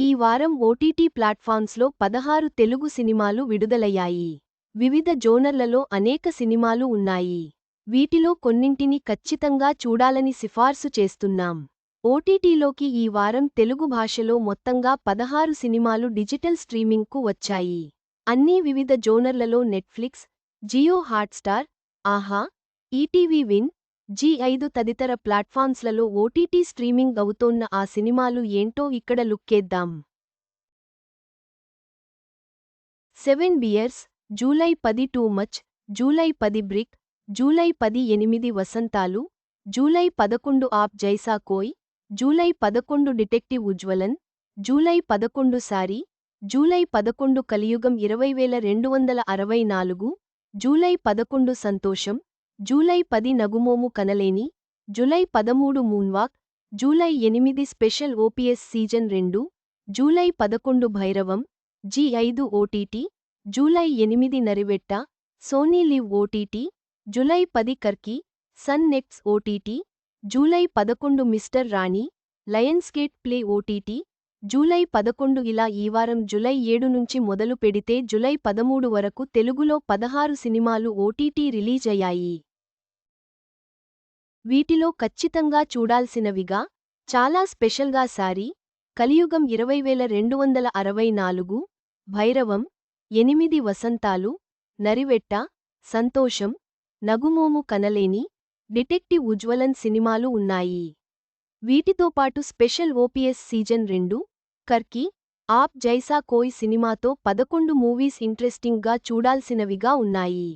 ఈ వారం ఓటీటీ ప్లాట్ఫామ్స్లో 16 తెలుగు సినిమాలు విడుదలయ్యాయి. వివిధ జోనర్లలో అనేక సినిమాలు ఉన్నాయి. వీటిలో కొన్నింటిని ఖచ్చితంగా చూడాలని సిఫార్సు చేస్తున్నాం. ఓటీటీలోకి ఈ వారం తెలుగు భాషలో మొత్తంగా 16 సినిమాలు డిజిటల్ స్ట్రీమింగ్కు వచ్చాయి. అన్నీ వివిధ జోనర్లలో Netflix, Jio Hotstar, Aha, ETV Win, Zee five తదితర ప్లాట్ఫామ్స్లలో ఓటీటీ స్ట్రీమింగ్ అవుతోన్న ఆ సినిమాలు ఏంటో ఇక్కడ లుక్కేద్దాం. 7 bears, July 10 too much, July 10 brick, July 10 8 వసంతాలు, July 11 Aap Jaisa Koi, July 11 detective Ujjwalan, July 11 Saree, July 11 Kaliyugam 20264, July 11 Santosham, July 10 Nagumomu Kanaleni, July 13 moonwalk, July 8 special ops season 2, July 11 Bhairavam, జీ5 OTT, July 8 Narivetta, Sony Liv OTT, July 10 Karki, Sun next OTT, July 11 mister Rani, Lionsgate play OTT, July 11 ఇలా ఈ వారం July 7 నుంచి మొదలు పెడితే July 13 వరకు తెలుగులో 16 సినిమాలు OTT release అయ్యాయి. వీటిలో ఖచ్చితంగా చూడాల్సినవిగా, చాలా స్పెషల్గా సారీ, కలియుగం 20264, భైరవం, 8 వసంతాలు, నరివెట్ట, సంతోషం, నగుమోము కనలేని, డిటెక్టివ్ ఉజ్వలన్ సినిమాలు ఉన్నాయి. వీటితోపాటు స్పెషల్ ఓపీఎస్ సీజన్ 2, కర్కీ, ఆప్ జైసా కోయ్ సినిమాతో 11 మూవీస్ ఇంట్రెస్టింగ్గా చూడాల్సినవిగా ఉన్నాయి.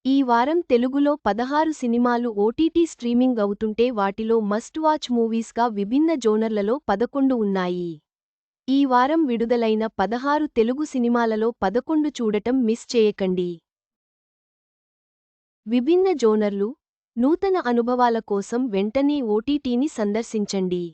ఈ వారం తెలుగులో 16 సినిమాలు ఓటీటీ స్ట్రీమింగ్ అవుతుంటే వాటిలో మస్ట్ వాచ్ మూవీస్గా విభిన్న జోనర్లలో 11 ఉన్నాయి. ఈ వారం విడుదలైన 16 తెలుగు సినిమాలలో 11 చూడటం మిస్ చేయకండి. విభిన్న జోనర్లు, నూతన అనుభవాల కోసం వెంటనే ఓటీటీని సందర్శించండి.